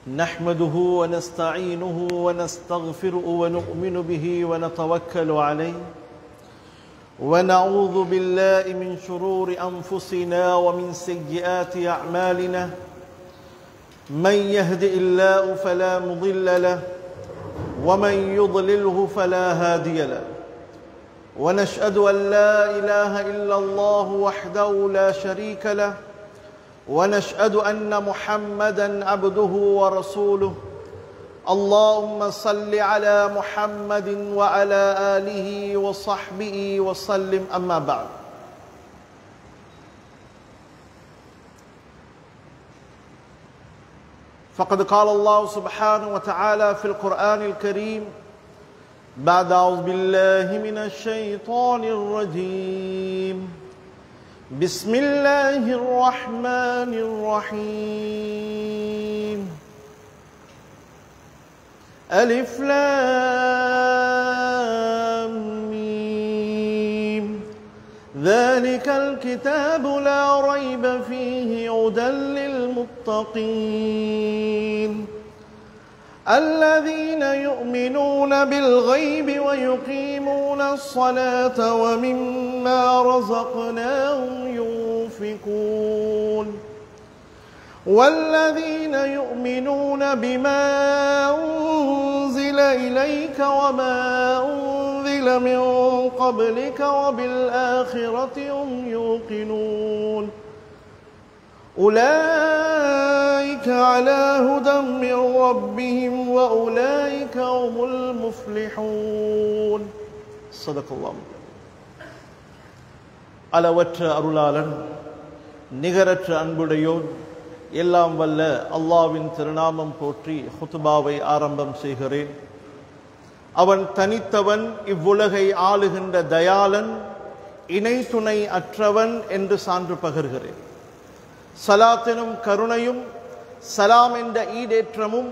نحمده ونستعينه ونستغفره ونؤمن به ونتوكل عليه ونعوذ بالله من شرور أنفسنا ومن سيئات أعمالنا من يهد الله فلا مضل له ومن يضلله فلا هادي له ونشهد أن لا إله إلا الله وحده لا شريك له ونشهد أن محمدًا عبده ورسوله اللهم صل على محمد وعلى آله وصحبه وسلم أما بعد فقد قال الله سبحانه وتعالى في القرآن الكريم بعد أعوذ بالله من الشيطان الرجيم بسم الله الرحمن الرحيم ألف لام ميم ذلك الكتاب لا ريب فيه هدى للمتقين الذين يؤمنون بالغيب ويقيمون الصلاة ومما رزقناهم ينفقون والذين يؤمنون بما أنزل إليك وما أنزل من قبلك وبالآخرة هم يوقنون أولئك على هدى من ربهم وأولئك هم المفلحون صدق الله அளவற்ற அருளாளன் நிகரற்ற அன்புடையோன் எல்லாம் வல்ல அல்லாஹ்வின் திருநாமம் போற்றி ஹுத்பாவை ஆரம்பம் செய்கிறேன். அவன் தனித்தவன், இவ்வுலகை ஆளுகின்ற தயாளன், இணை துணை அற்றவன் என்று சான்று பகர்கிறேன். சலாத்தினும் கருணையும் சலாம் என்ற ஈடேற்றமும்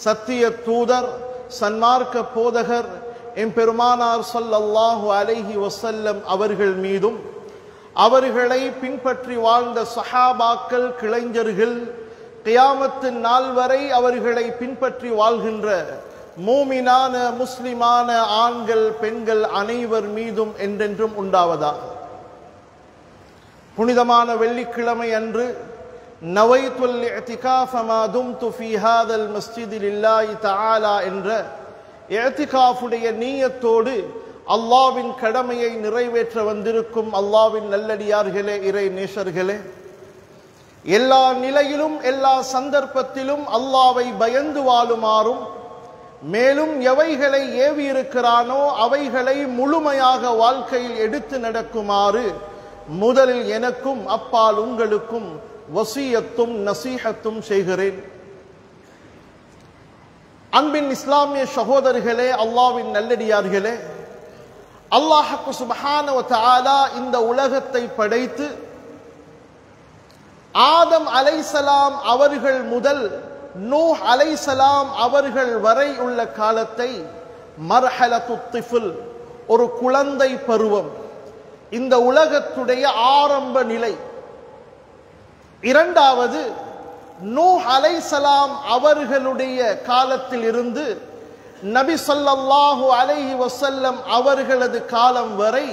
சத்திய தூதர் சன்மார்க்க போதகர் எம்பெருமானார் ஸல்லல்லாஹு அலைஹி வஸல்லம் அவர்கள் மீதும் அவர்களை பின்பற்றி வாழ்ந்த சஹாபாக்கள் கிளைஞர்கள் கியாமத்தின் நாள் வரை அவர்களை பின்பற்றி வாழ்கின்ற மூமினான முஸ்லிமான ஆண்கள் பெண்கள் அனைவர் மீதும் என்றென்றும் உண்டாவதாக. புனிதமான வெள்ளிக்கிழமை அன்று நவைத்துல் இஅ்திகாஃப மா தும்து ஃபீ ஹாதல் மஸ்ஜிதி லில்லாஹி தஆலா என்ற இஅ்திகாஃபுடைய நியத்தோடு அல்லாஹ்வின் கடமையை நிறைவேற்ற வந்திருக்கும் அல்லாஹ்வின் நல்லடியார்களே, இறை நேசர்களே, எல்லா நிலையிலும் எல்லா சந்தர்ப்பத்திலும் அல்லாஹ்வை பயந்து வாழுமாறும் மேலும் எவைகளை ஏவி இருக்கிறானோ அவைகளை முழுமையாக வாழ்க்கையில் எடுத்து நடக்குமாறு முதலில் எனக்கும் அப்பால் உங்களுக்கும் வசியத்தும் நசீஹத்தும் செய்கிறேன். அன்பின் இஸ்லாமிய சகோதரர்களே, அல்லாஹ்வின் நல்லடியார்களே, அல்லாஹ் சுப்ஹானஹு வ தஆலா இந்த உலகத்தை படைத்து ஆதம் அலைஹிஸ்ஸலாம் அவர்கள் முதல் நூஹ் அலைஹிஸ்ஸலாம் அவர்கள் வரை உள்ள காலத்தை மர்ஹலத்துத் திஃல், ஒரு குழந்தை பருவம், இந்த உலகத்துடைய ஆரம்ப நிலை. இரண்டாவது, நூஹ் அலைஹிஸ்ஸலாம் அவர்களுடைய காலத்தில் இருந்து நபி ஸல்லல்லாஹு அலைஹி வஸல்லம் அவர்களது காலம் வரை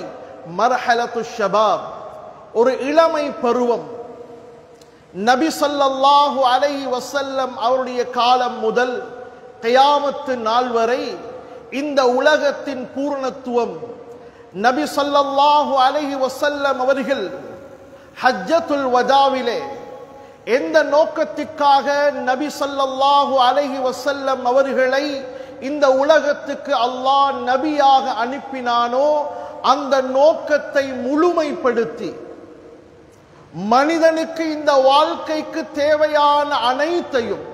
மர்ஹலத்து ஷபாப், ஒரு இளமை பருவம். நபி ஸல்லல்லாஹு அலைஹி வஸல்லம் அவருடைய காலம் முதல் கியாமத்து நாள் வரை இந்த உலகத்தின் பூர்ணத்துவம். நபி ஸல்லல்லாஹு அலைஹி வஸல்லம் அவர்கள் ஹஜ்ஜத்துல் வதாவிலே எந்த நோக்கத்திற்காக நபி ஸல்லல்லாஹு அலைஹி வஸல்லம் அவர்களை இந்த உலகத்துக்கு அல்லாஹ் நபியாக அனுப்பினானோ அந்த நோக்கத்தை முழுமைப்படுத்தி மனிதனுக்கு இந்த வாழ்க்கைக்கு தேவையான அனைத்தையும்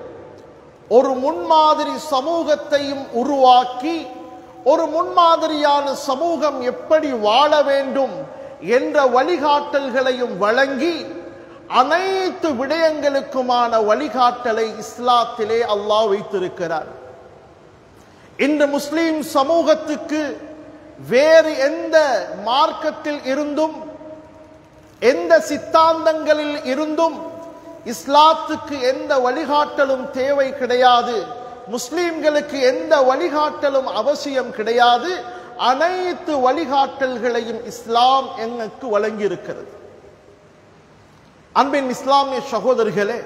ஒரு முன்மாதிரி சமூகத்தையும் உருவாக்கி ஒரு முன்மாதிரியான சமூகம் எப்படி வாழ வேண்டும் என்ற வழிகாட்டல்களையும் வழங்கி அனைத்து விடயங்களுக்குமான வழிகாட்டலை இஸ்லாத்திலே அல்லாஹ் வைத்திருக்கிறார். இன்று முஸ்லிம் சமூகத்துக்கு வேறு எந்த மார்க்கத்தில் இருந்தும் எந்த சித்தாந்தங்களில் இருந்தும் இஸ்லாத்துக்கு எந்த வழிகாட்டலும் தேவை கிடையாது, முஸ்லிம்களுக்கு எந்த வழிகாட்டலும் அவசியம் கிடையாது. அனைத்து வழிகாட்டல்களையும் இஸ்லாம் எங்களுக்கு வழங்கி இருக்கிறது. அன்பின் இஸ்லாமிய சகோதரர்களே,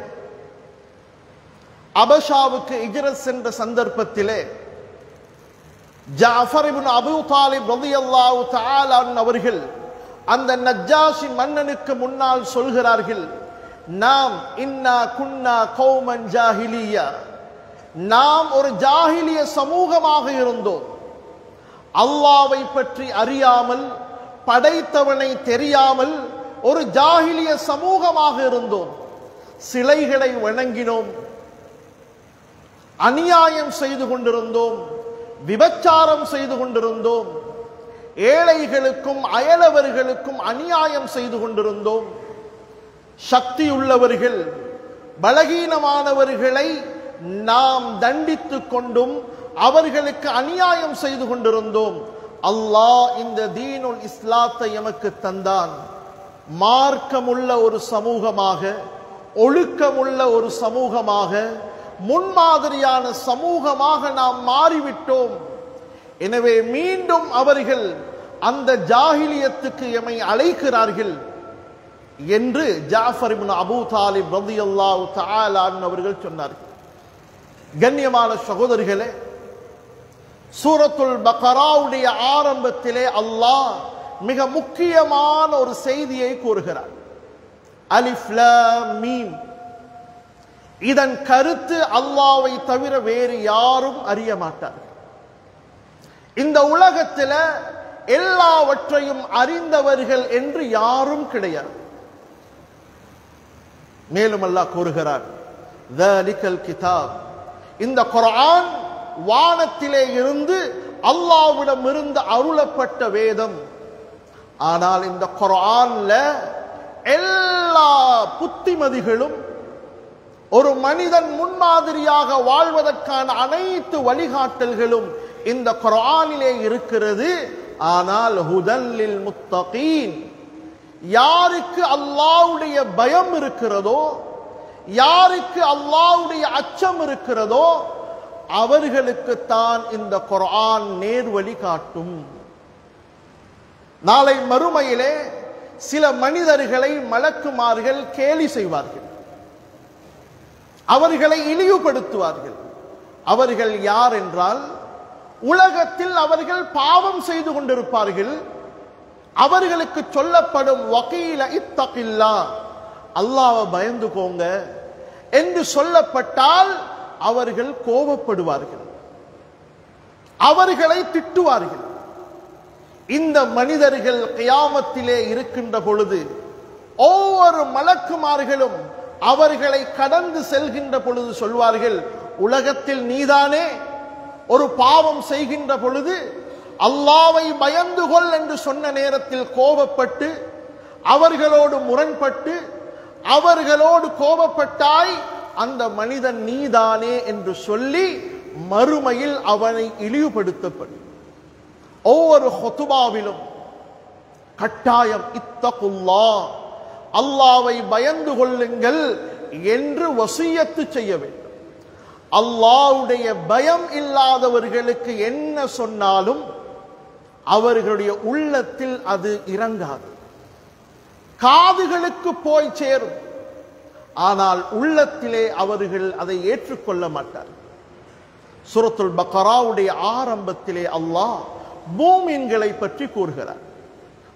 அபஷாவுக்கு ஹிஜ்ரத் சென்ற சந்தர்ப்பத்திலே ஜாஃபர் இப்னு அபூ தாலிப் ரலியல்லாஹு தஆலா அவர்கள் அந்த நஜ்ஜாஷி மன்னனுக்கு முன்னால் சொல்கிறார்கள், நாம் இன்னா குன்னா கௌமன் ஜாஹிலியா, நாம் ஒரு ஜாஹிலிய சமூகமாக இருந்தோம். அல்லாஹ்வை பற்றி அறியாமல், படைத்தவனை தெரியாமல் ஒரு ஜாஹிலிய சமூகமாக இருந்தோம். சிலைகளை வணங்கினோம், அநியாயம் செய்து கொண்டிருந்தோம், விபச்சாரம் செய்து கொண்டிருந்தோம், ஏழைகளுக்கும் அயலவர்களுக்கும் அநியாயம் செய்து கொண்டிருந்தோம். சக்தி உள்ளவர்கள் பலகீனமானவர்களை நாம் தண்டித்துக் கொண்டும் அவர்களுக்கு அநியாயம் செய்து கொண்டிருந்தோம். அல்லாஹ் இந்த தீனுல் இஸ்லாத்தை எமக்கு தந்தான். மார்க்கமுள்ள ஒரு சமூகமாக, ஒழுக்கமுள்ள ஒரு சமூகமாக, முன்மாதிரியான சமூகமாக நாம் மாறிவிட்டோம். எனவே மீண்டும் அவர்கள் அந்த ஜாஹிலியத்துக்கு எம்மை அழைக்கிறார்கள் என்று ஜாஃபர் இப்னு அபூ தாலிப் ரலியல்லாஹு தஆலா அவர்கள் சொன்னார்கள். கண்ணியமான சகோதரர்களே, சூரத்துல் பக்ராவுடைய ஆரம்பத்திலே அல்லாஹ் மிக முக்கியமான ஒரு செய்தியை கூறுகிறார். அலிஃப் லாம் மீம். இதன் கருத்து அல்லாஹ்வை தவிர வேறு யாரும் அறிய மாட்டார்கள். இந்த உலகத்தில் எல்லாவற்றையும் அறிந்தவர்கள் என்று யாரும் கிடையாது. மேலும் அல்லாஹ் கூறுகிறார், ذَلِكَல் கிதாப், இந்த குர்ஆன் வானத்திலே இருந்து அல்லாஹ்விடம் இருந்து அருளப்பட்ட வேதம். ஆனால் இந்த குர்ஆன்ல எல்லா புத்திமதிகளும், ஒரு மனிதன் முன்மாதிரியாக வாழ்வதற்கான அனைத்து வழிகாட்டல்களும் இந்த குர்ஆனிலே இருக்கிறது. ஆனால் ஹுதல் லில் முத்தகீன், யாருக்கு அல்லாஹ்வுடைய பயம் இருக்கிறதோ, யாருக்கு அல்லாஹ்வுடைய அச்சம் இருக்கிறதோ அவர்களுக்கு தான் இந்த குர்ஆன் நேர்வழி காட்டும். நாளை மறுமையிலே சில மனிதர்களை மலக்குமார்கள் கேலி செய்வார்கள், அவர்களை இழிவுபடுத்துவார்கள். அவர்கள் யார் என்றால், உலகத்தில் அவர்கள் பாவம் செய்து கொண்டிருப்பார்கள். அவர்களுக்கு சொல்லப்படும் வகீல இத்தகில்லா, அல்லாஹ்வை பயந்துக்கோங்க என்று சொல்லப்பட்டால் அவர்கள் கோபப்படுவார்கள், அவர்களை திட்டுவார்கள். இந்த மனிதர்கள் கியாமத்திலே இருக்கின்ற பொழுது ஒவ்வொரு மலக்குமார்களும் அவர்களை கடந்து செல்கின்ற பொழுது சொல்வார்கள், உலகத்தில் நீதானே ஒரு பாவம் செய்கின்ற பொழுது அல்லாஹ்வை பயந்து கொள் என்று சொன்ன நேரத்தில் கோபப்பட்டு அவர்களோடு முரண்பட்டு அவர்களோடு கோபப்பட்டாய், அந்த மனிதன் நீதானே என்று சொல்லி மறுமையில் அவனை இழிவுபடுத்தப்படும். ஒவ்வொரு ஹுதுபாவிலும் கட்டாயம் இத்தகுல்லாஹ், அல்லாஹ்வை பயந்து கொள்ளுங்கள் என்று வசியத்து செய்ய வேண்டும். அல்லாஹ்வுடைய பயம் இல்லாதவர்களுக்கு என்ன சொன்னாலும் அவர்களுடைய உள்ளத்தில் அது இறங்காது. காதுகளுக்கு போய் சேரும், ஆனால் உள்ளத்திலே அவர்கள் அதை ஏற்றுக்கொள்ள மாட்டார்கள். சூரத்துல் பக்ராவுடைய ஆரம்பத்திலே அல்லாஹ் மூமின்களை பற்றி கூறுகிறார்.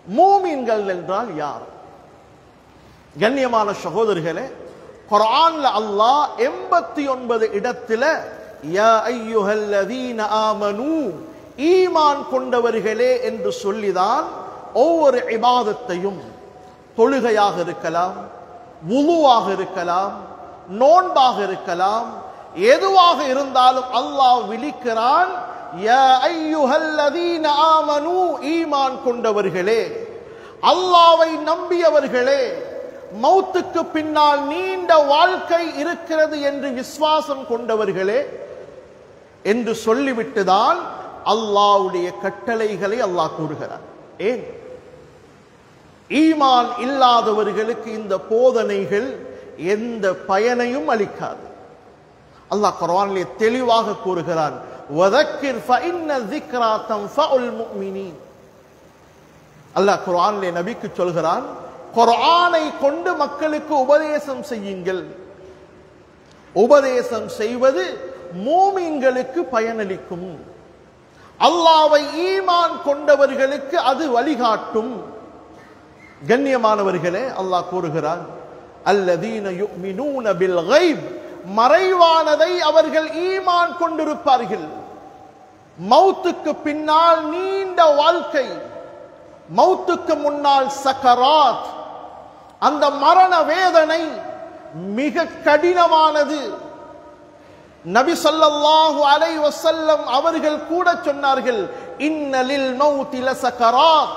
மூமின்கள் என்றால் யார்? கண்ணியமான சகோதரர்களே, குர்ஆன்ல அல்லாஹ் 89 இடத்துல யா அய்யுஹல்லதீன ஆமனூ, ஈமான் கொண்டவர்களே என்று சொல்லிதான் ஒவ்வொரு இபாதத்தையும், தொழுகையாக இருக்கலாம், வுதுவாக இருக்கலாம், நோன்பாக இருக்கலாம், எதுவாக இருந்தாலும் அல்லாஹ் விளிக்கிறான், யா அய்யுஹல்லதீன ஆமனூ, ஈமான் கொண்டவர்களே, அல்லாஹ்வை நம்பியவர்களே, மௌத்துக்கு பின்னால் நீண்ட வாழ்க்கை இருக்கிறது என்று விசுவாசம் கொண்டவர்களே என்று சொல்லிவிட்டுதான் அல்லாஹ்வுடைய கட்டளைகளை அல்லாஹ் கூறுகிறார். ஏன்? ஈமான் இல்லாதவர்களுக்கு இந்த போதனைகள், எந்த பயனையும் அளிக்காது. அல்லாஹ் குர்ஆனிலே தெளிவாக கூறுகிறான், வதக்கிர் ஃபஇன்ன ذிக்ரா தன்ஃபஉல் முஃமினீன். அல்லாஹ் குர்ஆனிலே நபிக்கு சொல்கிறான், குர்ஆனை கொண்டு மக்களுக்கு உபதேசம் செய்யுங்கள். உபதேசம் செய்வது மூமின்களுக்கு பயனளிக்கும். அல்லாஹ்வை ஈமான் கொண்டவர்களுக்கு அது வழிகாட்டும். கண்ணியமானவர்களே, அல்லாஹ் கூறுகிறான், அல்லதீன யுமினூன பில் கைப், மறைவானதை அவர்கள் ஈமான் கொண்டிருப்பார்கள். மௌத்துக்கு பின்னால் நீண்ட வாழ்க்கை, மௌத்துக்கு முன்னால் சக்கராத், அந்த மரண வேதனை மிக கடினமானது. நபி ஸல்லல்லாஹு அலைஹி வஸல்லம் அவர்கள் கூட சொன்னார்கள், இன்னலில் மௌத்தி லசக்கராத்,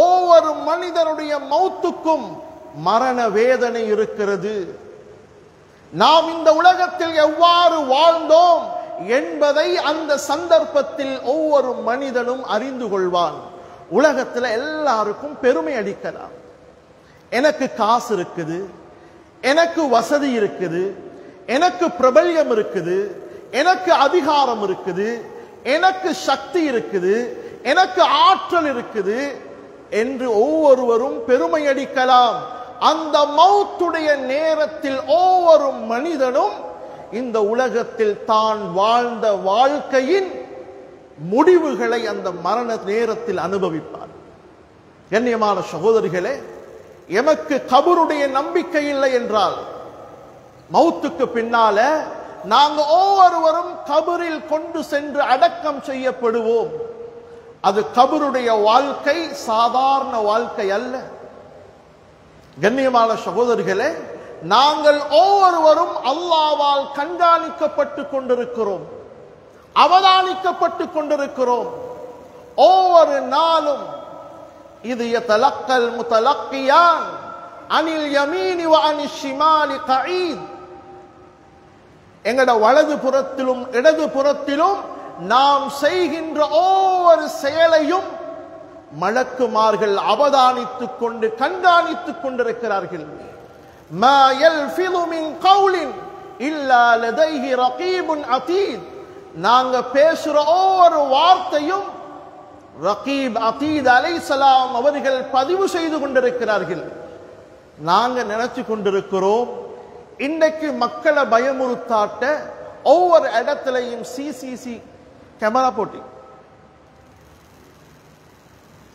ஒவ்வொரு மனிதனுடைய மௌத்துக்கும் மரண வேதனை இருக்கிறது. நாம் இந்த உலகத்தில் எவ்வாறு வாழ்ந்தோம் என்பதை அந்த சந்தர்ப்பத்தில் ஒவ்வொரு மனிதனும் அறிந்து கொள்வான். உலகத்தில் எல்லாருக்கும் பெருமை அடிக்கலாம். எனக்கு காசு இருக்குது, எனக்கு வசதி இருக்குது, எனக்கு பிரபல்யம் இருக்குது, எனக்கு அதிகாரம் இருக்குது, எனக்கு சக்தி இருக்குது, எனக்கு ஆற்றல் இருக்குது என்று ஒவ்வொருவரும் பெருமை அடிக்கலாம். அந்த மௌத்துடைய நேரத்தில் ஒவ்வொரு மனிதனும் இந்த உலகத்தில் தான் வாழ்ந்த வாழ்க்கையின் முடிவுகளை அந்த மரண நேரத்தில் அனுபவிப்பார். கண்ணியமான சகோதரிகளே, எமக்கு கபருடைய நம்பிக்கை இல்லை என்றால் மௌத்துக்கு பின்னால நாங்க ஒவ்வொருவரும் கபரில் கொண்டு சென்று அடக்கம் செய்யப்படுவோம். அது கபருடைய வாழ்க்கை சாதாரண வாழ்க்கை அல்ல. கண்ணியமான சகோதரிகளே, நாங்கள் ஒவ்வொருவரும் அல்லாஹ்வால் கண்காணிக்கப்பட்டு கொண்டிருக்கிறோம், அவதானிக்கப்பட்டு கொண்டிருக்கிறோம். ஒவ்வொரு நாளும் இது யதலக்கல் முதலக்கியான் அனில் யமீனி வ அனிஷ் ஷிமாலி கஈத். எங்கட வலது புறத்திலும் இடது புறத்திலும் நாம் செய்கின்ற ஒவ்வொரு செயலையும் மலக்குமார்கள் அவதானித்துக் கொண்டு கண்காணித்துக் கொண்டிருக்கிறார்கள். மா யல்ஃபிது மின் கௌலின் இல்லா லதைஹி ரகீபுன் அதீத். நாங்க பேசுற ஒவ்வொரு வார்த்தையும் ரகீப் அதீத் அலைஹிஸ்ஸலாம் அவர்கள் பதிவு செய்து கொண்டிருக்கிறார்கள். நாங்க நினைச்சு கொண்டிருக்கிறோம், இன்றைக்கு மக்களை பயமுறுத்தாட்ட ஒவ்வொரு இடத்திலையும் சிசிசி கேமரா போட்டி,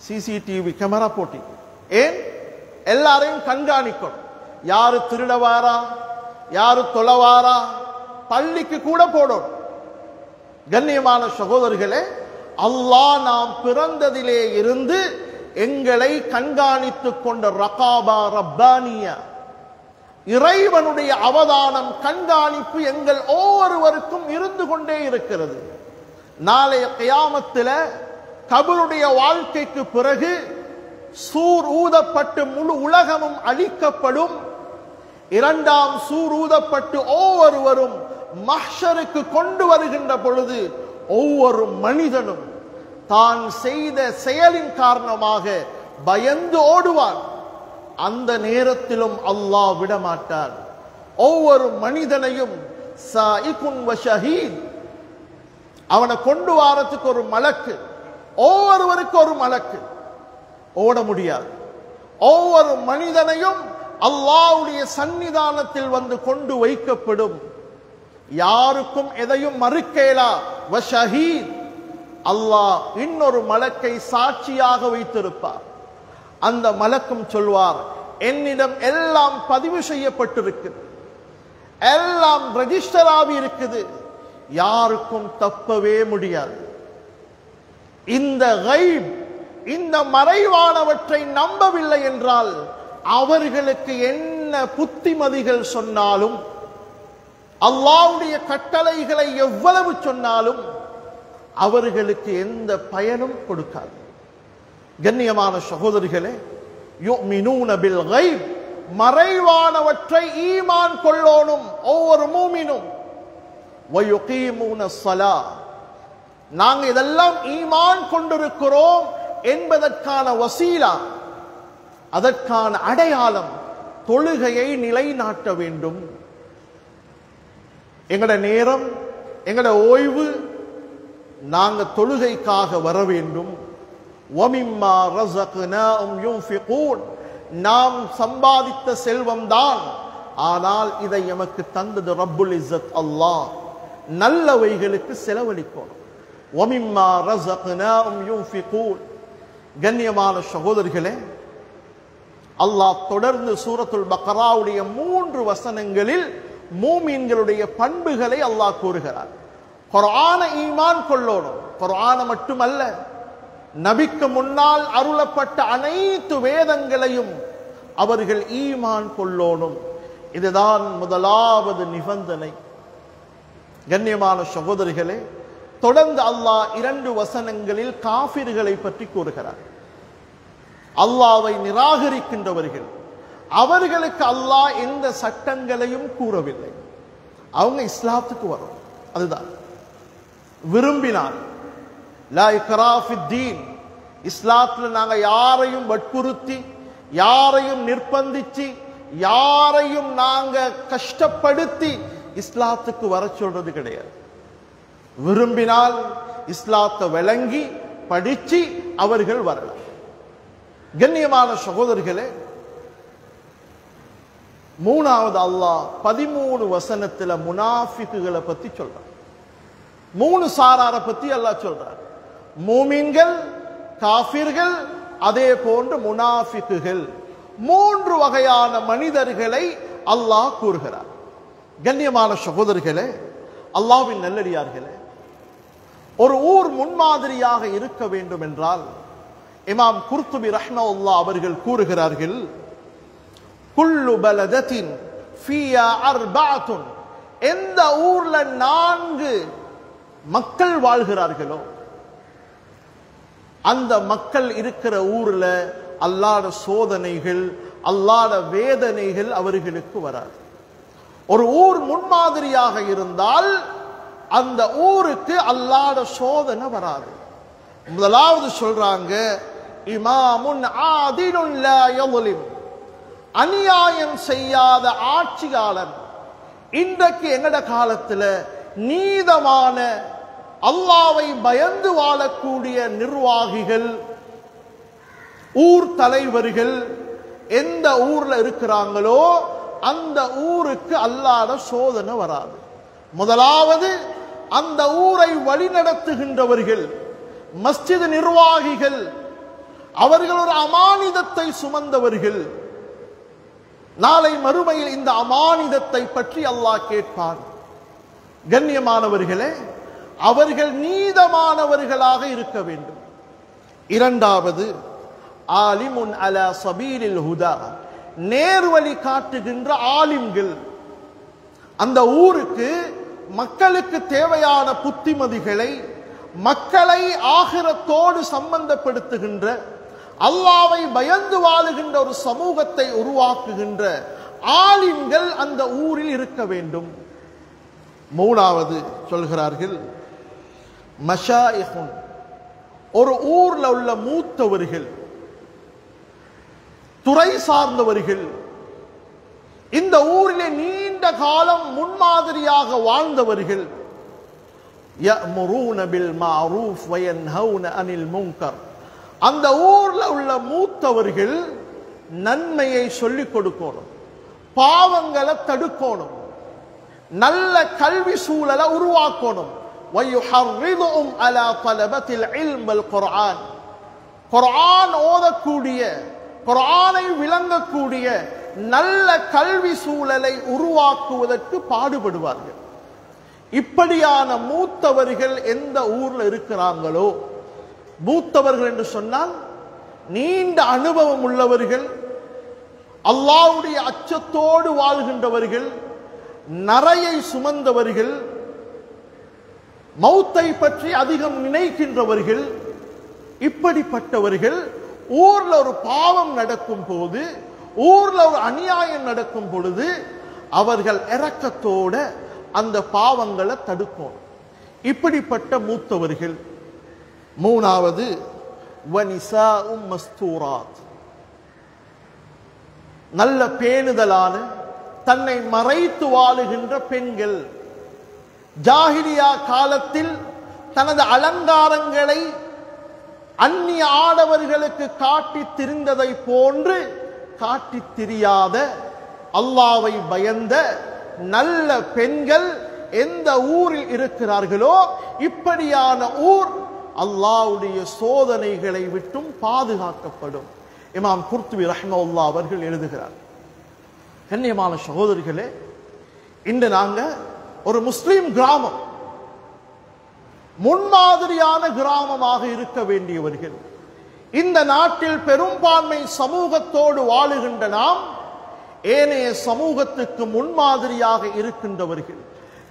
சிசிடிவி கேமரா போட்டி. ஏன்? எல்லாரையும் கண்காணிக்கணும். யாரு திருடவாரா, யாரு தொலைவாரா, பள்ளிக்கு கூட போடணும். கண்ணியமான சகோதரர்களே, அல்லாஹ் நாம் பிறந்ததிலே இருந்து எங்களை கண்காணித்துக் கொண்ட ரகாபா ரப்பானியா, இறைவனுடைய அவதானம் கண்காணிப்பு எங்கள் ஒவ்வொருவருக்கும் இருந்து கொண்டே இருக்கிறது. நாளைய கியாமத்தில கபருடைய வாழ்க்கைக்கு பிறகு சூர் ஊதப்பட்டு முழு உலகமும் அழிக்கப்படும். இரண்டாம் சூர் ஊதப்பட்டு ஒவ்வொருவரும் மஹ்ஷருக்கு கொண்டு வருகின்ற பொழுது ஒவ்வொரு மனிதனும் தான் செய்த செயலின் காரணமாக பயந்து ஓடுவான். அந்த நேரத்திலும் அல்லாஹ் விடமாட்டார். ஒவ்வொரு மனிதனையும் சாயிகுன் வ ஷஹீத், அவனை கொண்டு வாரத்துக்கு ஒரு மலக்கு, ஒவ்வொருவருக்கு ஒரு மலக்கு. ஓட முடியாது. ஒவ்வொரு மனிதனையும் அல்லாஹ்வுடைய சன்னிதானத்தில் வந்து கொண்டு வைக்கப்படும். யாருக்கும் எதையும் மறுக்கேலா. வ ஷஹீத், அல்லாஹ் இன்னொரு மலக்கை சாட்சியாக வைத்திருப்பார். அந்த மலக்கும் சொல்வார், என்னிடம் எல்லாம் பதிவு செய்யப்பட்டிருக்குது, எல்லாம் ரெஜிஸ்டர் ஆகி இருக்குது, யாருக்கும் தப்பவே முடியாது. இந்த கைப், இந்த மறைவானவற்றை நம்பவில்லை என்றால் அவர்களுக்கு என்ன புத்திமதிகள் சொன்னாலும், அல்லாஹ்வுடைய கட்டளைகளை எவ்வளவு சொன்னாலும் அவர்களுக்கு எந்த பயனும் கொடுக்காது. கண்ணியமான சகோதரிகளே, யுமினூன பில் கைப், மறைவானவற்றை ஈமான் கொள்ளோனும் ஒவ்வொரு மூமினும். வயுகீமூன ஸலாஹ், நாங்க இதெல்லாம் ஈமான் கொண்டிருக்கிறோம் என்பதற்கான வசீலா, அதற்கான அடையாளம் தொழுகையை நிலைநாட்ட வேண்டும். எங்கட நேரம், எங்கட ஓய்வு நாங்க தொழுகைக்காக வர வேண்டும். வமிம்மா ரஸக்னாஹும் யுன்ஃபிகூன், நாம் சம்பாதித்த செல்வம் தான், ஆனால் இதை எமக்கு தந்தது ரப்புல் இஸ்ஸத் அல்லாஹ். நல்லவைகளுக்கு செலவழிக்கணும். வமிம்மா ரஸக்னாஹும் யுன்ஃபிகூன். கண்ணியமான சகோதரர்களே, அல்லாஹ் தொடர்ந்து சூரத்துல் பக்ராவுடைய 3 வசனங்களில் மூமின்களுடைய பண்புகளை அல்லாஹ் கூறுகிறார். குர்ஆனை ஈமான் கொள்ளணும். குர்ஆனை மட்டுமல்ல, நபிக்கு முன்னால் அருளப்பட்ட அனைத்து வேதங்களையும் அவர்கள் ஈமான் கொள்ளணும். இதுதான் முதலாவது நிபந்தனை. கண்ணியமான சகோதரிகளே, தொடர்ந்து அல்லாஹ் 2 வசனங்களில் காஃபிர்களை பற்றி கூறுகிறார். அல்லாஹ்வை நிராகரிக்கின்றவர்கள், அவர்களுக்கு அல்லாஹ் எந்த சட்டங்களையும் கூறவில்லை. அவங்க இஸ்லாத்துக்கு வரும், அதுதான் விரும்பினார். லா இக்ரா ஃபித்தீன், இஸ்லாத்துல நாங்க யாரையும் வற்புறுத்தி, யாரையும் நிர்பந்திச்சு, யாரையும் நாங்க கஷ்டப்படுத்தி இஸ்லாத்துக்கு வர சொல்றது கிடையாது. விரும்பினால் இஸ்லாத்தை விளங்கி படிச்சு அவர்கள் வரலாம். கண்ணியமான சகோதரர்களே, 3வது அல்லாஹ் 13 வசனத்துல முனாஃபிக்குகளை பத்தி சொல்றார். 3 சாராரை பத்தி அல்லாஹ் சொல்றார். மூமின்கள், காஃபிர்கள், அதே போன்று முனாஃபிக்குகள். 3 வகையான மனிதர்களை அல்லாஹ் கூறுகிறார். கண்ணியமான சகோதரர்களே, அல்லாஹ்வின் நல்லடியார்களே, ஒரு ஊர் முன்மாதிரியாக இருக்க வேண்டும் என்றால் இமாம் குர்துபி ரஹ்மத்துல்லாஹ் அவர்கள் கூறுகிறார்கள், குல்லு பலதத்தின் ஃபியா அர்பஅத்துன், எந்த ஊர்ல 4 மக்கள் வாழ்கிறார்களோ அந்த மக்கள் இருக்கிற ஊர்ல அல்லாஹ்வுடைய சோதனைகள், அல்லாஹ்வுடைய வேதனைகள் அவர்களுக்கு வராது. ஒரு ஊர் முன்மாதிரியாக இருந்தால் அந்த ஊருக்கு அல்லாஹ்வுடைய சோதனை வராது. முதலாவது சொல்றாங்க, இமாமுன் ஆதிலுன் லா யظلم, அநியாயம் செய்யாத ஆட்சியாளர். இன்றைக்கு எங்கட காலத்துல நீதமான அல்லாஹ்வை பயந்து வாழக்கூடிய நிர்வாகிகள், ஊர் தலைவர்கள் எந்த ஊர்ல இருக்கிறாங்களோ அந்த ஊருக்கு அல்லாஹ்வுடைய சோதனை வராது. முதலாவது அந்த ஊரை வழிநடத்துகின்றவர்கள், மஸ்ஜித் நிர்வாகிகள், அவர்கள் ஒரு அமானிதத்தை சுமந்தவர்கள். நாளை மறுமையில் இந்த அமானிதத்தை பற்றி அல்லாஹ் கேட்பான். கண்ணியமானவர்களே, அவர்கள் நீதமானவர்களாக இருக்க வேண்டும். 2வது ஆலிமுன் அலா சபீலில் ஹுதா, நேர்வழி காட்டுகின்ற ஆலிம்கள். அந்த ஊருக்கு மக்களுக்கு தேவையான புத்திமதிகளை, மக்களை ஆகிரத்தோடு சம்பந்தப்படுத்துகின்ற, அல்லாஹ்வை பயந்து வாழுகின்ற ஒரு சமூகத்தை உருவாக்குகின்ற ஆலிம்கள் அந்த ஊரில் இருக்க வேண்டும். 3வது சொல்கிறார்கள், மஷாயிஹுன், ஒரு ஊர்ல உள்ள மூத்தவர்கள், துறை சார்ந்தவர்கள், இந்த ஊரிலே நீண்ட காலம் முன்மாதிரியாக வாழ்ந்தவர்கள். யஅமுரூன பில் மஅரூஃப் வ யன்ஹவுன அனில் முன்கர், அந்த ஊர்ல உள்ள மூத்தவர்கள் நன்மையை சொல்லிக் கொடுக்கணும், பாவங்களை தடுக்கணும், நல்ல கல்வி சூழலை உருவாக்கணும். وَيُحَرِّضُهُمْ عَلَى طَلَبَةِ الْعِلْمِ وَالْقُرْآنِ, குர்ஆன் ஓதக்கூடிய, குர்ஆனை விளங்கக்கூடிய நல்ல கல்வி சூழலை உருவாக்குவதற்கு பாடுபடுவார்கள். இப்படியான மூத்தவர்கள் எந்த ஊர்ல இருக்கிறாங்களோ, மூத்தவர்கள் என்று சொன்னால் நீண்ட அனுபவம் உள்ளவர்கள், அல்லாஹ்வுடைய அச்சத்தோடு வாழ்கின்றவர்கள், நரையை சுமந்தவர்கள், மௌத்தை பற்றி அதிகம் நினைக்கின்றவர்கள். இப்படிப்பட்டவர்கள் ஊர்ல ஒரு பாவம் நடக்கும் போது, ஊர்ல ஒரு அநியாயம் நடக்கும் பொழுது அவர்கள் இரக்கத்தோட அந்த பாவங்களை தடுக்கும். இப்படிப்பட்ட மூத்தவர்கள். 3வது வனிசாஉம் மஸ்தூராத், நல்ல பேணுதலான தன்னை மறைத்து வாழுகின்ற பெண்கள் ஜாஹிலியா காலத்தில் தனது அலங்காரங்களை அந்நிய ஆடவர்களுக்கு காட்டித் திரிந்ததை போன்று காட்டித் திரியாத அல்லாஹ்வை பயந்த நல்ல பெண்கள் எந்த ஊரில் இருக்கிறார்களோ இப்படியான ஊர் அல்லாஹ்வுடைய சோதனைகளை விட்டும் பாதுகாக்கப்படும். இமாம் குர்துபி ரஹ்மத்துல்லாஹி அவர்கள் எழுதுகிறார். கண்ணியமான சகோதரிகளே, இன்று நாங்க ஒரு முஸ்லிம் கிராமம், முன்மாதிரியான கிராமமாக இருக்க வேண்டியவர்கள், இந்த நாட்டில் பெரும்பான்மை சமூகத்தோடு வாழுகின்ற நாம் ஏனைய சமூகத்துக்கு முன்மாதிரியாக இருக்கின்றவர்கள்.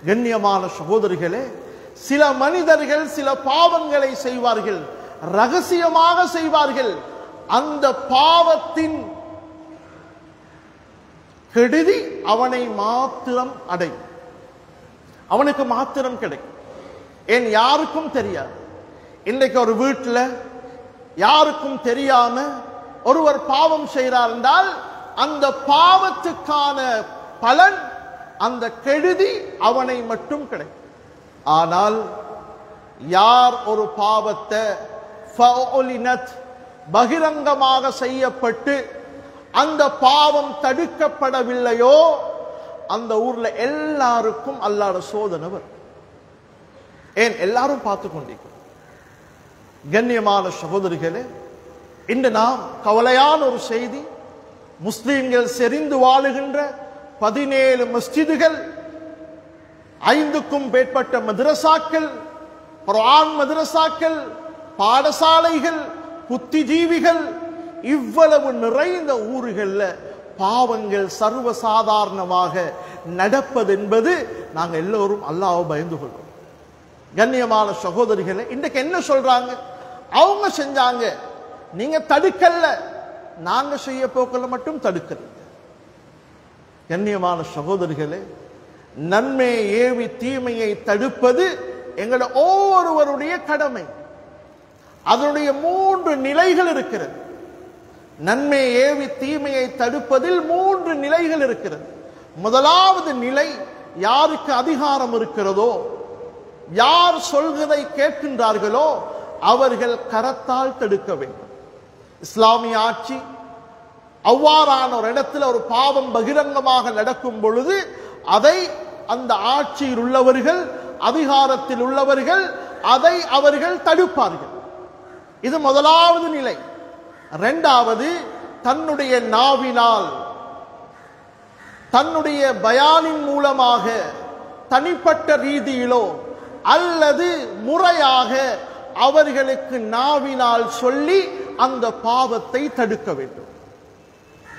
கண்ணியமான சகோதரிகளே, சில மனிதர்கள் சில பாவங்களை செய்வார்கள், ரகசியமாக செய்வார்கள். அந்த பாவத்தின் கெடுதி அவனை மாத்திரம் அடையும், அவனுக்கு மாத்திரம் கிடைக்கும். ஏன் யாருக்கும் தெரியாது. இன்றைக்கு ஒரு வீட்டில் யாருக்கும் தெரியாம ஒருவர் பாவம் செய்கிறார் என்றால் அந்த பாவத்துக்கான பலன், அந்த கெடுதி அவனை மட்டும் கிடைக்கும். ஆனால் யார் ஒரு பாவத்தை பகிரங்கமாக செய்யப்பட்டு அந்த பாவம் தடுக்கப்படவில்லையோ அந்த ஊர்ல எல்லாருக்கும் அல்லாஹ்வுடைய சோதனை வரும். ஏன் எல்லாரும் பார்த்து கொண்டிருக்கிறோம். கண்ணியமான சகோதரிகளே, இன்று நாம் கவலையான ஒரு செய்தி, முஸ்லிம்கள் செறிந்து வாழுகின்ற 17 மஸ்ஜிதுகள், 5க்கும் மேற்பட்ட மதரசாக்கள், குர்ஆன் மதரசாக்கள், பாடசாலைகள், புத்திஜீவிகள், இவ்வளவு நிறைந்த ஊர்கள்ல பாவங்கள் சர்வசாதாரணமாக நடப்பது என்பது நாங்கள் எல்லோரும் அல்லாஹ்வை பயந்து கொள்வோம். கண்ணியமான சகோதரிகளை, இன்றைக்கு என்ன சொல்றாங்க? அவங்க செஞ்சாங்க, நீங்க தடுக்கல, நாங்க செய்ய போக்கல மட்டும் தடுக்கல. கண்ணியமான சகோதரிகளே, நன்மையை ஏவி தீமையை தடுப்பது எங்களோட ஒவ்வொருவருடைய கடமை. அதனுடைய 3 நிலைகள் இருக்கிறது. நன்மையை ஏவி தீமையை தடுப்பதில் 3 நிலைகள் இருக்கிறது. முதலாவது நிலை, யாருக்கு அதிகாரம் இருக்கிறதோ, யார் சொல்வதை கேட்கின்றார்களோ அவர்கள் கரத்தால் தடுக்க வேண்டும். இஸ்லாமிய ஆட்சி அவ்வாறான ஒரு இடத்துல ஒரு பாவம் பகிரங்கமாக நடக்கும் பொழுது அதை அந்த ஆட்சியில் உள்ளவர்கள், அதிகாரத்தில் உள்ளவர்கள் அதை அவர்கள் தடுப்பார்கள். இது முதலாவது நிலை. இரண்டாவது, தன்னுடைய நாவினால், தன்னுடைய பயானின் மூலமாக, தனிப்பட்ட ரீதியிலோ அல்லது முறையாக அவர்களுக்கு நாவினால் சொல்லி அந்த பாவத்தை தடுக்க வேண்டும்.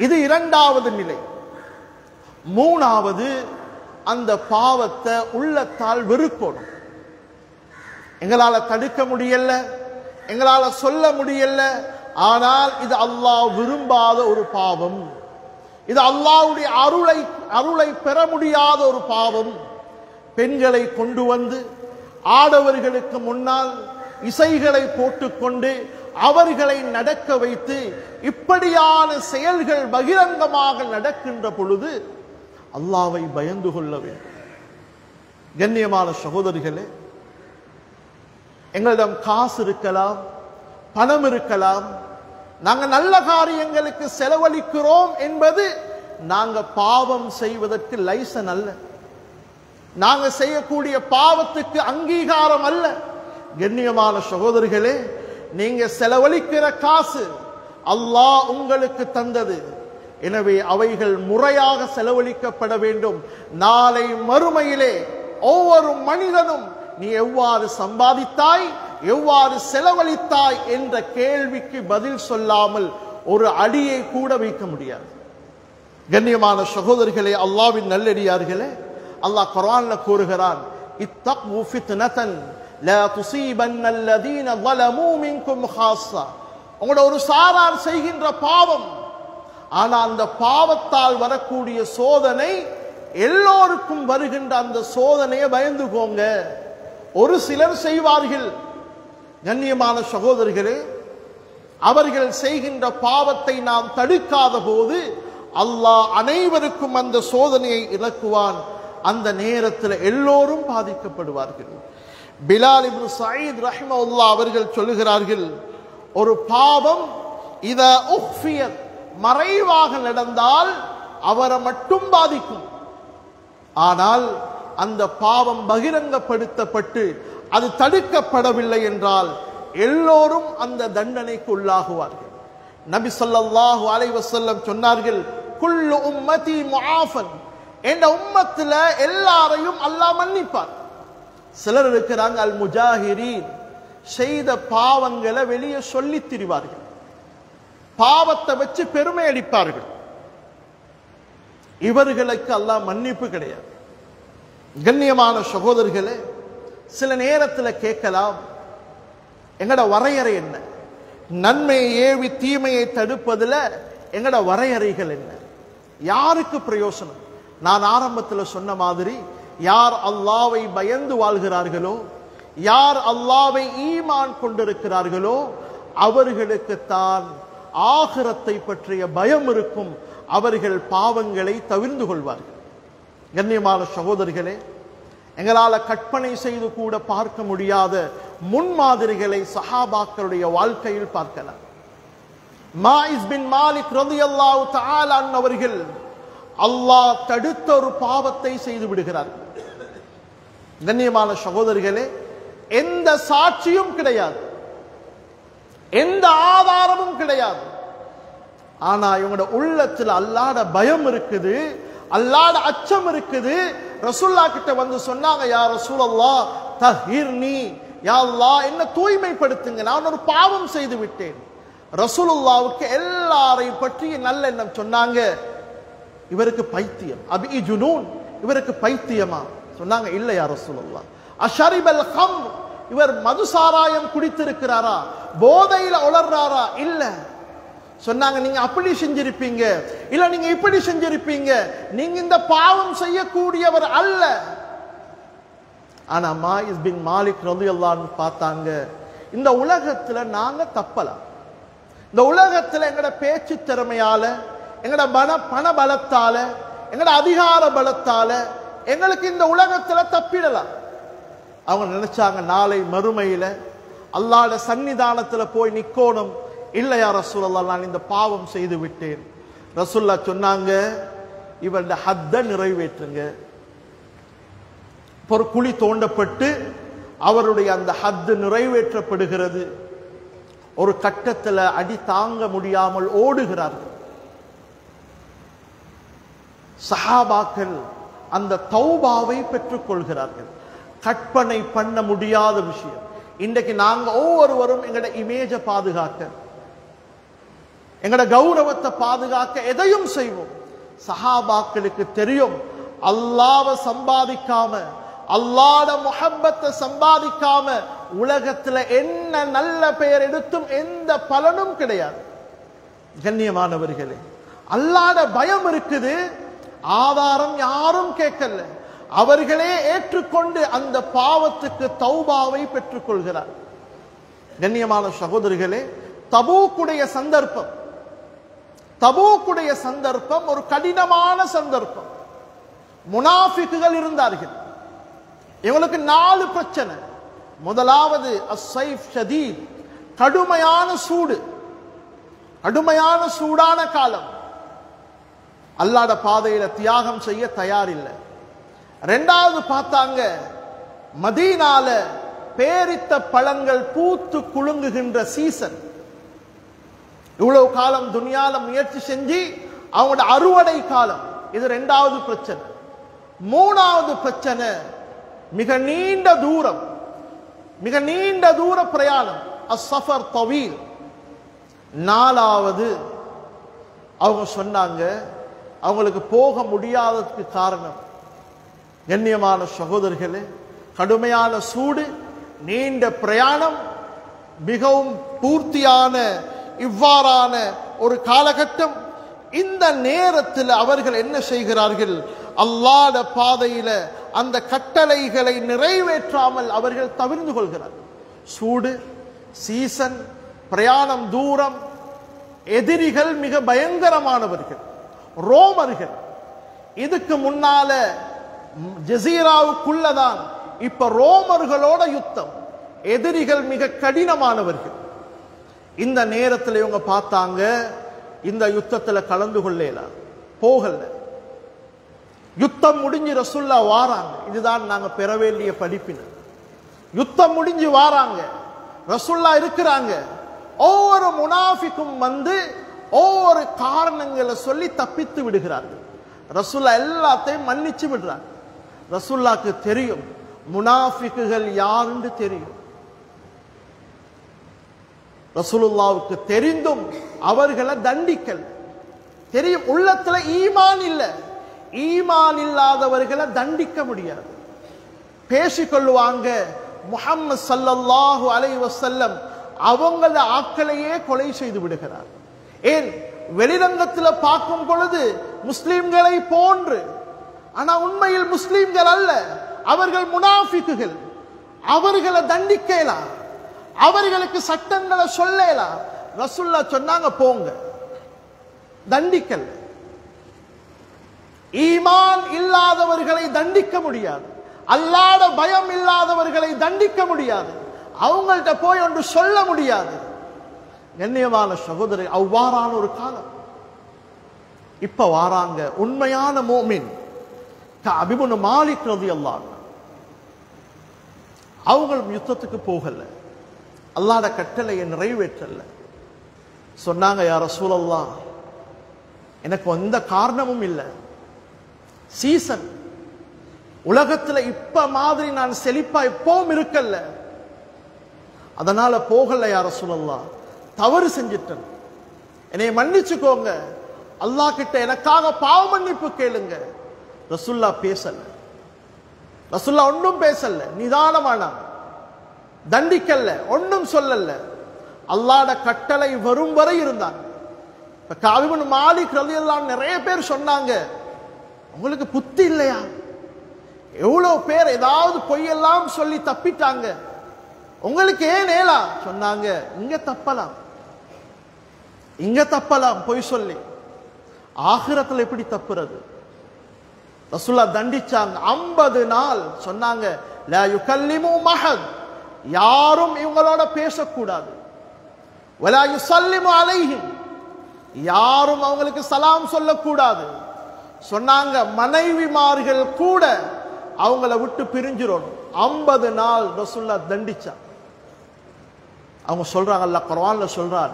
இது இரண்டாவது நிலை. மூணாவது, அந்த பாவத்தை உள்ளத்தால் வெறுக்கணும். எங்களால தடுக்க முடியல, எங்களால சொல்ல முடியல, ஆனால் இது அல்லாஹ் விரும்பாத ஒரு பாவம், இது அல்லாஹ்வுடைய அருளை பெற முடியாத ஒரு பாவம். பெண்களை கொண்டு வந்து ஆடவர்களுக்கு முன்னால் இசைகளை போட்டுக்கொண்டு அவர்களை நடக்க வைத்து இப்படியான செயல்கள் பகிரங்கமாக நடக்கின்ற பொழுது அல்லாஹ்வை பயந்து கொள்ள வேண்டும். கண்ணியமான சகோதரிகளே, எங்களிடம் காசு இருக்கலாம், பணம் இருக்கலாம், நாங்க நல்ல காரியங்களுக்கு செலவழிக்கிறோம் என்பது நாங்க பாவம் செய்வதற்கு லைசன் அல்ல, நாங்க செய்யக்கூடிய பாவத்துக்கு அங்கீகாரம் அல்ல. கண்ணியமான சகோதரிகளே, நீங்க செலவழிக்கிற காசு அல்லாஹ் உங்களுக்கு தந்தது, எனவே அவைகள் முறையாக செலவழிக்கப்பட வேண்டும். நாளை மறுமையிலே ஒவ்வொரு மனிதனும் நீ எவ்வாறு சம்பாதித்தாய், எவ்வாறு செலவழித்தாய் என்ற கேள்விக்கு பதில் சொல்லாமல் ஒரு அடியை கூட வைக்க முடியாது. கண்ணியமான சகோதரிகளே, அல்லாஹ்வின் நல்லடியார்களே, அல்லாஹ் குர்ஆன்ல கூறுகிறான், இத்தகு ஃபித்னதன் லா துஸீபன்னல்லதீன ஸலமூ மின்கும் ஹாஸா. உங்களோட ஒரு சாரார் செய்கின்ற பாவம், ஆனா அந்த பாவத்தால் வரக்கூடிய சோதனை எல்லோருக்கும் வருகின்ற அந்த சோதனையை பயந்துகோங்க. ஒரு சிலர் செய்வார்கள். கண்ணியமான சகோதரிகளே, அவர்கள் செய்கின்ற பாவத்தை நாம் தடுக்காத போது அல்லாஹ் அனைவருக்கும் அந்த சோதனையை இறக்குவான். அந்த நேரத்தில் எல்லோரும் பாதிக்கப்படுவார்கள். பிலால் இப்னு சயீத் ரஹிமஹுல்லாஹ் அவர்கள் சொல்லுகிறார்கள், ஒரு பாவம் இதா உஃபியத் மறைவாக நடந்தால் அவரை மட்டும் பாதிக்கும். ஆனால் அந்த பாவம் பகிரங்கப்படுத்தப்பட்டு அது தடுக்கப்படவில்லை என்றால் எல்லோரும் அந்த தண்டனைக்கு உள்ளாகுவார்கள். நபி ஸல்லல்லாஹு அலைஹி வஸல்லம் சொன்னார்கள், குல்லு உம்மதி முஆஃபன், என்ற உம்மத்துல எல்லாரையும் அல்லாஹ் மன்னிப்பார். சிலர் இருக்கிறாங்க அல் முஜாஹிரீன், செய்த பாவங்களை வெளியே சொல்லி திரிவார்கள், பாவத்தை வச்சு பெருமை அடிப்பார்கள். இவர்களுக்கு அல்லாஹ் மன்னிப்பு கிடையாது. கண்ணியமான சகோதரர்களே, சில நேரத்தில் கேட்கலாம், எங்கட வரையறை என்ன? நன்மையை ஏவி தீமையை தடுப்பதில் எங்கட வரையறைகள் என்ன? யாருக்கு பிரயோசனம்? நான் ஆரம்பத்தில் சொன்ன மாதிரி, யார் அல்லாஹ்வை பயந்து வாழ்கிறார்களோ, யார் அல்லாஹ்வை ஈமான் கொண்டிருக்கிறார்களோ அவர்களுக்குத்தான் ஆகிரத்தை பற்றிய பயம் இருக்கும். அவர்கள் பாவங்களை தவிர்ந்து கொள்வார்கள். கண்ணியமான சகோதரர்களே, எங்களால் கற்பனை செய்து கூட பார்க்க முடியாத முன்மாதிரிகளை சஹாபாக்களுடைய வாழ்க்கையில் பார்க்கலாம். மாயிஸ் பின் மாலிக் ரலியல்லாஹு தஆலா அவர்கள் அல்லாஹ் தடுத்த ஒரு பாவத்தை செய்து விடுகிறார்கள். கண்ணியமான சகோதரர்களே, எந்த சாட்சியும் கிடையாது, எந்த ஆதாரமும் கிடையாது. ஆனா இவங்களோட உள்ளத்துல அல்லாஹ்ட பயம் இருக்குது, அல்லாஹ்ட அச்சம் இருக்குது. ரசூலுல்லாஹ் கிட்ட வந்து சொன்னாங்க, யா ரசூலல்லாஹ் தஹிர்னி, யா அல்லாஹ் என்ன தூய்மைப்படுத்துங்க, நான் ஒரு பாவம் செய்து விட்டேன். ரசூலுல்லாஹ்வுக்கு எல்லாரையும் பற்றி நல்ல எண்ணம் சொன்னாங்க. இவருக்கு பைத்தியம், அபி ஜுனூன், இவருக்கு பைத்தியமா? சொன்னாங்க, இல்ல யா ரசூலல்லாஹ். அஷரிபல் ஹம்ர், இவர் மதுசாராயம் குடித்திருக்கிறாரா, போதையில உளர்றாரா? இல்ல. சொன்னாங்க, நீங்க அப்படி செஞ்சிருப்பீங்க, இல்ல நீங்க இப்படி செஞ்சிருப்பீங்க, நீங்க இந்த பாவம் செய்யக்கூடியவர் அல்ல. ஆனா மாயிஸ் பின் மாலிக் ரலியல்லாஹு அன்ஹு பார்த்தாங்க, இந்த உலகத்துல நாங்க தப்பலாம், இந்த உலகத்துல எங்கட பேச்சு திறமையால, எங்கட பண பலத்தால, எங்கட அதிகார பலத்தால எங்களுக்கு இந்த உலகத்துல தப்பிடலாம். அவங்க நினைச்சாங்க, நாளை மறுமையில அல்லாஹ்வுடைய சன்னிதானத்துல போய் நிக்கணும். இல்லையா ரசூலல்லாஹ், நான் இந்த பாவம் செய்து விட்டேன். ரசூலுல்லாஹ் சொன்னாங்க, இவருடைய ஹத்தை நிறைவேற்றுங்க. ஒரு குழி தோண்டப்பட்டு அவருடைய அந்த ஹத்து நிறைவேற்றப்படுகிறது. ஒரு கட்டத்தில் அடி தாங்க முடியாமல் ஓடுகிறார்கள். சஹாபாக்கள் அந்த தௌபாவை பெற்றுக் கொள்கிறார்கள். கற்பனை பண்ண முடியாத விஷயம். இன்றைக்கு நாங்க ஒவ்வொருவரும் எங்கட இமேஜை பாதுகாக்க, எங்கட கௌரவத்தை பாதுகாக்க எதையும் செய்வோம். சஹாபாக்களுக்கு தெரியும், அல்லாஹ்வை சம்பாதிக்காம, அல்லாஹ்வுடைய முஹப்பத்தை சம்பாதிக்காம உலகத்துல என்ன நல்ல பெயர் எடுத்தும் எந்த பலனும் கிடையாது. கண்ணியமானவர்களே, அல்லாஹ்வுடைய பயம் இருக்குது, ஆதாரம் யாரும் கேட்கல. அவர்களே ஏற்றுக்கொண்டு அந்த பாவத்துக்கு தௌபாவை பெற்றுக் கொள்கிறார். கண்ணியமான சகோதரிகளே, தபூக்குடைய சந்தர்ப்பம் ஒரு கடினமான சந்தர்ப்பம். முனாஃபிக்குகள் இருந்தார்கள். இவங்களுக்கு 4 பிரச்சனை. முதலாவது அஸ்ஸைஃப் ஷதீத், கடுமையான சூடு, கடுமையான சூடான காலம். அல்லாஹ்வுடைய பாதையில தியாகம் செய்ய தயார் இல்லை. ரெண்டாவது பார்த்தாங்க, மதீனால பேரித்த பழங்கள் பூத்து குலுங்குகின்ற சீசன். இவ்வளவு காலம் துனியால முயற்சி செஞ்சு அவங்களோட அறுவடை காலம். இது ரெண்டாவது பிரச்சனை. மூணாவது பிரச்சனை, மிக நீண்ட தூர பிரயாணம், அஸ்ஸஃபர் தவீல். நாலாவது அவங்க சொன்னாங்க, அவங்களுக்கு போக முடியாததுக்கு காரணம், கண்ணியமான சகோதரர்களே, கடுமையான சூடு, நீண்ட பிரயாணம், மிகவும் பூர்த்தியான இவ்வாறான ஒரு காலகட்டம். இந்த நேரத்தில் அவர்கள் என்ன செய்கிறார்கள்? அல்லாஹ்வுடைய பாதையில அந்த கட்டளைகளை நிறைவேற்றாமல் அவர்கள் தவிர்ந்து கொள்கிறார்கள். சூடு, சீசன், பிரயாணம் தூரம், எதிரிகள் மிக பயங்கரமானவர்கள். ரோமர்கள். இதுக்கு முன்னால ஜசீராவுக்குள்ளதான். இப்ப ரோமர்களோட யுத்தம். எதிரிகள் மிக கடினமானவர்கள். இந்த நேரத்தில் இவங்க பார்த்தாங்க, இந்த யுத்தத்தில் கலந்து கொள்ளலாம், போகல. யுத்தம் முடிஞ்சு ரசூல்லா வாராங்க. இதுதான் நாங்க பெற வேண்டிய படிப்பினை. யுத்தம் முடிஞ்சு வாராங்க, ரசூல்லா இருக்கிறாங்க. ஒவ்வொரு முனாஃபிக்கும் வந்து ஒவ்வொரு காரணங்களை சொல்லி தப்பித்து விடுகிறார்கள். ரசூல்லா எல்லாத்தையும் மன்னிச்சு விடுறாங்க. ரசூல்லாக்கு தெரியும் முனாஃபிக்குகள் யாருன்னு தெரியும். ரசூலுல்லாவுக்கு தெரிந்தும் அவர்களை தண்டிக்கல் தெரியும். உள்ளத்துல ஈமான் இல்ல. ஈமான் இல்லாதவர்களை தண்டிக்க முடியாது. பேசிக்கொள்ளுவாங்க. முஹம்மது ஸல்லல்லாஹு அலைஹி வஸல்லம் அவங்கள ஆட்களையே கொலை செய்து விடுகிறார். ஏன்? வெளிரங்கத்தில் பார்க்கும் பொழுது முஸ்லிம்களை போன்று, ஆனா உண்மையில் முஸ்லிம்கள் அல்ல, அவர்கள் முனாஃபிக்குகள். அவர்களை தண்டிக்கலாம், அவர்களுக்கு சட்டங்களை சொல்லலாம். ரசூலுல்லாஹ் சொன்னாங்க போங்க, தண்டிக்கல். ஈமான் இல்லாதவர்களை தண்டிக்க முடியாது. அல்லாஹ்வுடைய பயம் இல்லாதவர்களை தண்டிக்க முடியாது. அவங்கள்ட்ட போய் ஒன்று சொல்ல முடியாது. கண்ணியமான சகோதரி, அவ்வாறான ஒரு காலம். இப்ப வாராங்க உண்மையான மோமின் கஅப் இப்னு மாலிக் ரலியல்லாஹு அன்ஹு. அவங்களும் யுத்தத்துக்கு போகல, அல்லாஹ்வுடைய கட்டளையை நிறைவேற்றல. சொன்னாங்க, யா ரசூலல்லாஹ், எனக்கு எந்த காரணமும் இல்லை, சீசன் உலகத்துல இப்ப மாதிரி நான் செழிப்பா எப்பவும் இருக்கல்ல, அதனால போகல யா ரசூலல்லாஹ், தவறு செஞ்சிட்டேன், என்னை மன்னிச்சுக்கோங்க, அல்லாஹ் கிட்ட எனக்காக பாவ மன்னிப்பு கேளுங்க. ரசூல்லா பேசல. ரசூல்லா ஒன்றும் பேசல, நிதானமான, தண்டிக்கல்ல, ஒன்றும் சொல்லல. அல்லாஹ்வுடைய கட்டளை வரும் வரை இருந்தாங்க. கஅப் இப்னு மாலிக் ரலியல்லாஹு அன்ஹு நிறைய பேர் சொன்னாங்க, உங்களுக்கு புத்தி இல்லையா? எவ்வளவு பேர் ஏதாவது பொய்யெல்லாம் சொல்லி தப்பிட்டாங்க, உங்களுக்கு ஏன் ஏலா? சொன்னாங்க, இங்க தப்பலாம், இங்க தப்பலாம் பொய் சொல்லி, ஆகிரத்தில் எப்படி தப்புறது? ரசூலுல்லாஹ் தண்டிச்சாங்க. 50 நாள் சொன்னாங்க, லா யுகல்லிமு மஹத், யாரும் இவங்களோட பேசக்கூடாது. வலா யுஸல்லிமு அலைஹிம், யாரும் அவங்களுக்கு சலாம் சொல்லக்கூடாது. சொன்னாங்க, மனைவிமார்கள் கூட அவங்கள விட்டு பிரிஞ்சிடணும். 50 நாள் ரசூலுல்லாஹ் தண்டிச்சாங்க. அவங்க சொல்றாங்க, அல்லாஹ் குர்ஆன்ல சொல்றார்,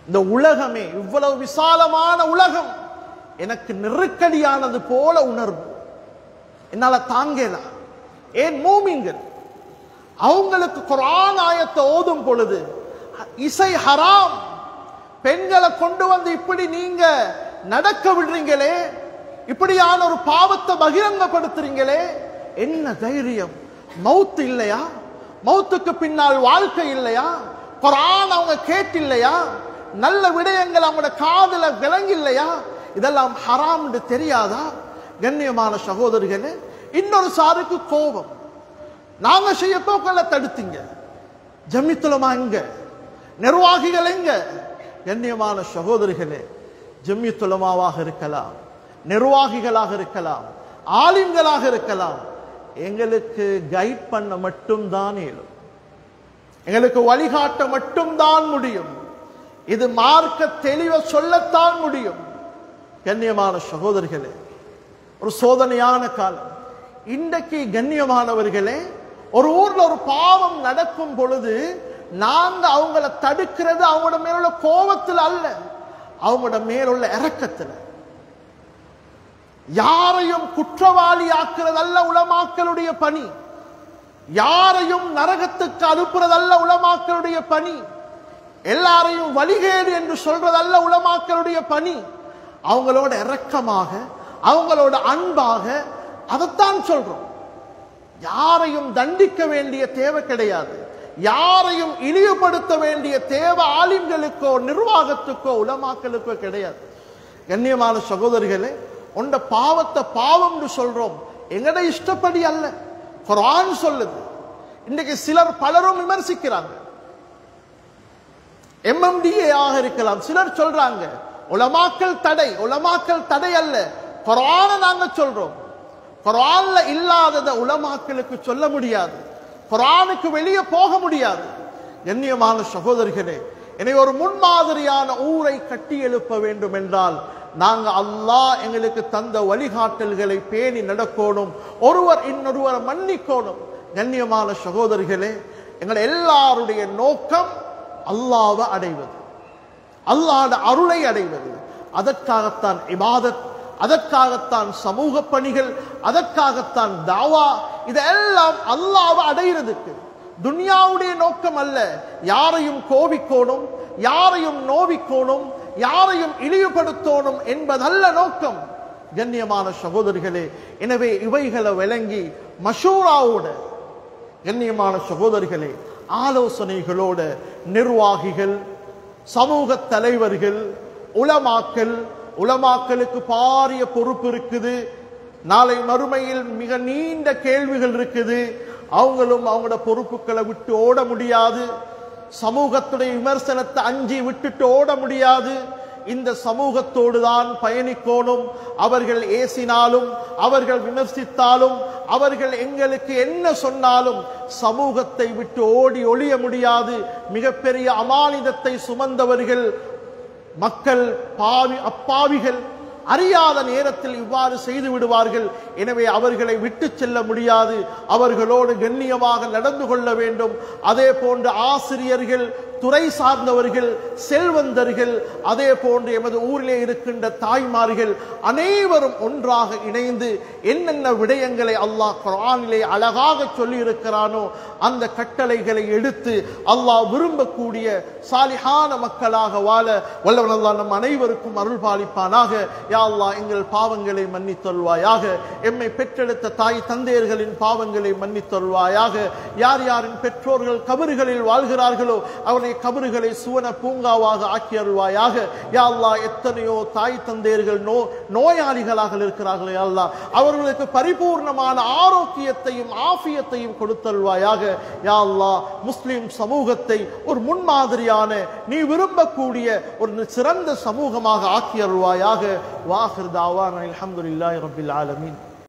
இந்த உலகமே, இவ்வளவு விசாலமான உலகம் எனக்கு நெருக்கடியானது போல உணர்வு, என்னால தாங்கலாம். ஏன்? மூமின்கள். அவங்களுக்கு குர்ஆன் ஆயத்தை ஓதும் பொழுது இசை ஹராம், பெண்களை கொண்டு வந்து இப்படி நீங்க நடக்க விடுறீங்களே, இப்படியான ஒரு பாவத்தை பகிரங்கப்படுத்துறீங்களே, என்ன தைரியம்? மௌத் இல்லையா? மௌத்துக்கு பின்னால் வாழ்க்கை இல்லையா? குர்ஆன் அவங்க கேட்டில்லையா? நல்ல விடயங்கள் அவங்களோட காதுல விளங்கில்லையா? இதெல்லாம் ஹராம் தெரியாதா? கண்ணியமான சகோதரிகளே, இன்னொரு சாருக்கு கோபம், நாங்க செய்ய போக்கல தடுத்தீங்க, ஜம்மித்துலமா எங்க, நிர்வாகிகள் எங்க? கண்ணியமான சகோதரிகளே, ஜம்மித்துலமாவாக இருக்கலாம், நிர்வாகிகளாக இருக்கலாம், ஆலிம்களாக இருக்கலாம், எங்களுக்கு கைட் பண்ண மட்டும்தான் இயலும், எங்களுக்கு வழிகாட்ட மட்டும்தான் முடியும், இது மார்க்க தெளிவ சொல்லத்தான் முடியும். கண்ணியமான சகோதரிகளே, ஒரு சோதனையான காலம் இன்றைக்கு. கண்ணியமானவர்களே, ஒரு ஊர்ல ஒரு பாவம் நடக்கும் பொழுது நாங்க அவங்கள தடுக்கிறது அவங்களோட மேலுள்ள கோபத்தில் அல்ல, அவங்களோட மேலுள்ள இரக்கத்தில். யாரையும் குற்றவாளி ஆக்குறதல்ல உலமாக்களுடைய பணி, யாரையும் நரகத்துக்கு அனுப்புறதல்ல உலமாக்களுடைய பணி, எல்லாரையும் வழிகேடு என்று சொல்றதல்ல உலமாக்களுடைய பணி. அவங்களோட இரக்கமாக, அவங்களோட அன்பாக அதைத்தான் சொல்றோம். யாரையும் தண்டிக்க வேண்டிய தேவை கிடையாது, யாரையும் இழிவுபடுத்த வேண்டிய தேவை ஆலிம்களுக்கோ நிர்வாகத்துக்கோ உலமாக்களுக்கோ கிடையாது. கண்ணியமான சகோதரிகளே, உண்ட பாவத்தை பாவம் சொல்றோம், எங்கட இஷ்டப்படி அல்ல, குர்ஆன் சொல்லுது. இன்னைக்கு சிலர் பலரும் விமர்சிக்கிறாங்க, MMDA ஆக இருக்கலாம், சிலர் சொல்றாங்க உலமாக்கள் தடை அல்ல, குர்ஆனை நாங்க சொல்றோம். குர்ஆன்ல இல்லாததை உலமாக்களுக்கு சொல்ல முடியாது, குர்ஆனுக்கு வெளியே போக முடியாது. கண்ணியமான சகோதரர்களே, எனவே ஒரு முன்மாதிரியான ஊரை கட்டி எழுப்ப வேண்டும் என்றால் நாங்க அல்லாஹ் எங்களுக்கு தந்த வழிகாட்டல்களை பேணி நடக்கணும், ஒருவர் இன்னொருவரை மன்னிக்கணும். கண்ணியமான சகோதரர்களே, எங்கள் எல்லாருடைய நோக்கம் அல்லாஹ்வை அடைவது, அல்லாஹ்வுடைய அருளை அடைவது. அதற்காகத்தான் இபாதத், அதற்காகத்தான் சமூக பணிகள், அதற்காகத்தான் தாவா. இதெல்லாம் அல்லாஹ்வை அடைகிறதுக்கு, துன்யாவுடைய நோக்கம் அல்ல. யாரையும் கோபிக்கோணும், யாரையும் நோவிக்கோணும், யாரையும் இழிவுபடுத்தணும் என்பதல்ல நோக்கம். கண்ணியமான சகோதரிகளே, எனவே இவைகளை விளங்கி மஷூராவோட, கண்ணியமான சகோதரிகளே, ஆலோசனைகளோட நிர்வாகிகள், சமூக தலைவர்கள், உலமாக்களுக்கு பாரிய பொறுப்பு இருக்குது. நாளை மறுமையில் மிக நீண்ட கேள்விகள் இருக்குது. அவங்களும் அவங்களோட பொறுப்புகளை விட்டு ஓட முடியாது. சமூகத்துடைய விமர்சனத்தை அஞ்சி விட்டுட்டு ஓட முடியாது. இந்த சமூகத்தோடு தான் பயணிக்கணும். அவர்கள் ஏசினாலும், அவர்கள் விமர்சித்தாலும், அவர்கள் எங்களுக்கு என்ன சொன்னாலும் சமூகத்தை விட்டு ஓடி ஒளிய முடியாது. மிகப்பெரிய அமானிதத்தை சுமந்தவர்கள் மக்கள், அப்பாவிகள் அறியாத நேரத்தில் இவ்வாறு செய்து விடுவார்கள். எனவே அவர்களை விட்டு செல்ல முடியாது, அவர்களோடு கண்ணியமாக நடந்து கொள்ள வேண்டும். அதே போன்று ஆசிரியர்கள், துறை சார்ந்தவர்கள், செல்வந்தர்கள், அதே போன்று எமது ஊரிலே இருக்கின்ற தாய்மார்கள் அனைவரும் ஒன்றாக இணைந்து என்னென்ன விடயங்களை அல்லாஹ் குர்ஆனிலே அழகாக சொல்லி இருக்கிறானோ அந்த கட்டளைகளை எடுத்து அல்லாஹ் விரும்பக்கூடிய சாலிஹான மக்களாக வாழ வல்லவன் அல்லாஹ் நம் அனைவருக்கும் அருள் பாலிப்பானாக. யா அல்லாஹ், எங்கள் பாவங்களை மன்னித்தருள்வாயாக. எம்மை பெற்றெடுத்த தாய் தந்தையர்களின் பாவங்களை மன்னித்தருள்வாயாக. யார் யாரின் பெற்றோர்கள் கபறுகளில் வாழ்கிறார்களோ அவருடைய கபறுகளை சுவன பூங்காவாக ஆக்கி அருள்வாயாக. யா அல்லாஹ், எத்தனையோ தாய் தந்தையர்கள் நோயாளிகளாக இருக்கிறார்கள். யா அல்லாஹ், அவர்களுக்கு பரிபூர்ணமான ஆரோக்கியத்தையும் ஆஃபியத்தையும் கொடுத்தருள்வாயாக. யா அல்லாஹ், முஸ்லிம் சமூகத்தை ஒரு முன்மாதிரியான, நீ விரும்பக்கூடிய ஒரு சிறந்த சமூகமாக ஆக்கி அருள்வாயாக. வாஹிர் தாவானா அல்ஹம்துலில்லாஹி ரப்பில் ஆலமீன்.